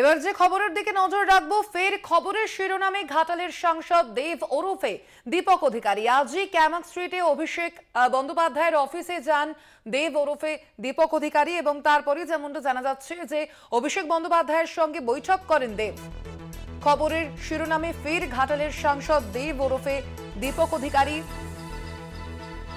এবার যে খবরের দিকে নজর রাখবো, ফের খবরের শিরোনামে ঘাটালের সাংসদ দেব ওরফে দীপক অধিকারী। আজই ক্যামাক স্ট্রিটে অভিষেক বন্দ্যোপাধ্যায়ের অফিসে যান দেব ওরফে দীপক অধিকারী এবং তারপরে যেমনটা জানা যাচ্ছে যে অভিষেক বন্দ্যোপাধ্যায়ের সঙ্গে বৈঠক করেন দেব। খবরের শিরোনামে ফের ঘাটালের সাংসদ দেব ওরফে দীপক অধিকারী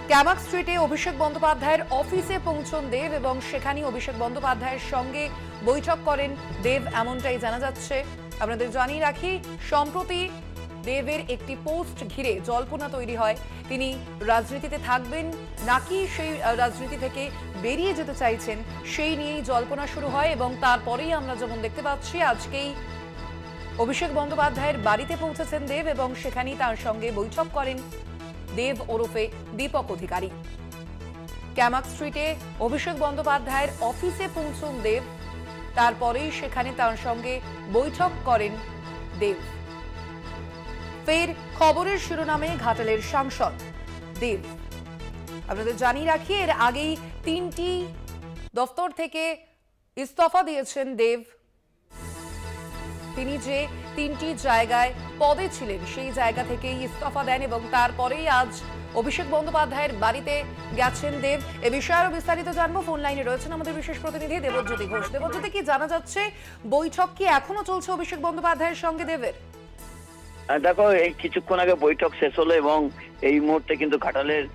ক্যামাক স্ট্রিটে অভিষেক বন্দ্যোপাধ্যায়ের অফিসে পৌঁছন দেব এবং সেখানে অভিষেক বন্দ্যোপাধ্যায়ের সঙ্গে বৈঠক করেন দেব, এমনটাই জানা যাচ্ছে। আপনাদের জানিয়ে রাখি, সম্প্রতি দেবের একটি পোস্ট ঘিরে জল্পনা তৈরি হয়। তিনি রাজনীতিতে থাকবেন নাকি সেই রাজনীতি থেকে বেরিয়ে যেতে চাইছেন, সেই নিয়েই জল্পনা শুরু হয় এবং তারপরেই আমরা যেমন দেখতে পাচ্ছি আজকেই অভিষেক বন্দ্যোপাধ্যায়ের বাড়িতে পৌঁছেছেন দেব এবং সেখানেই তার সঙ্গে বৈঠক করেন দেব ওরফে দীপক অধিকারী। ক্যামাক স্ট্রিটে অভিষেক বন্দ্যোপাধ্যায়ের অফিসে পৌঁছন দেব, তারপরেই সেখানে তার সঙ্গে বৈঠক করেন দেব। ফের খবরের শিরোনামে ঘাটালের সাংসদ দেব। আপনাদের জানিয়ে রাখি, এর আগেই 3টি দফতর থেকে ইস্তফা দিয়েছেন দেব। তিনি যে 3টি জায়গায় পদে ছিলেন সেই জায়গা থেকেই ইস্তফা দেন এবং তারপরেই আজ অভিষেক বন্দ্যোপাধ্যায়ের বাড়িতে গেছেন দেব। এ বিষয়ে আরো বিস্তারিত জানবো। ফোন লাইনে রয়েছেন আমাদের বিশেষ প্রতিনিধি দেবজ্যোতি ঘোষ। দেবজ্যোতি, কি জানা যাচ্ছে, বৈঠক কি এখনো চলছে অভিষেক বন্দ্যোপাধ্যায়ের সঙ্গে দেবের? দেখো, এই কিছুক্ষণ আগে বৈঠক শেষ হলো এবং এই মুহূর্তে কিন্তু ঘাটালের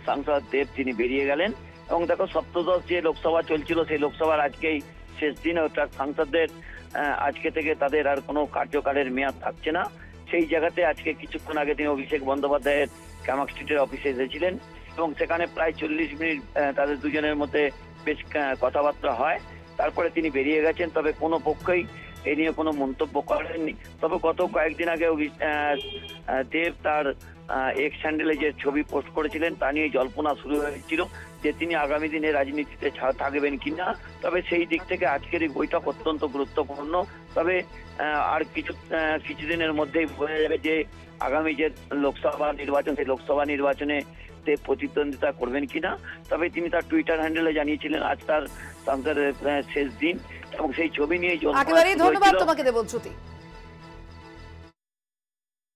সাংসদ দেব তিনি বেরিয়ে গেলেন এবং দেখো, সপ্তদশ যে লোকসভা চলছিল সেই লোকসভার আজকেই শেষ দিন। অর্থাৎ সাংসদদের আজকে থেকে তাদের আর কোনো কার্যকালের মেয়াদ থাকছে না। সেই জায়গাতে আজকে কিছুক্ষণ আগে তিনি অভিষেক বন্দ্যোপাধ্যায়ের ক্যামাক স্ট্রিটের অফিসে এসেছিলেন এবং সেখানে প্রায় 40 মিনিট তাদের দুজনের মধ্যে বেশ কথাবার্তা হয়। তারপরে তিনি বেরিয়ে গেছেন, তবে কোনো পক্ষই এই নিয়ে কোনো মন্তব্য করেননি। তবে গত কয়েকদিন আগে দেব তার এক্স হ্যান্ডেলে যে ছবি পোস্ট করেছিলেন তা নিয়ে জল্পনা শুরু হয়েছিল যে তিনি আগামী দিনে রাজনীতিতে থাকবেন কিনা। তবে সেই দিক থেকে আজকের এই বৈঠক অত্যন্ত গুরুত্বপূর্ণ। তবে আর কিছুদিনের মধ্যেই বোঝা যাবে যে আগামী যে লোকসভা নির্বাচন, সেই লোকসভা নির্বাচনে প্রতিদ্বন্দ্বিতা করবেন কিনা। তবে তিনি তার টুইটার হ্যান্ডেলে জানিয়েছিলেন আজ তার সংসদের শেষ দিন এবং সেই ছবি নিয়ে একেবারেই ধন্যবাদ তোমাকে দেবজ্যোতি।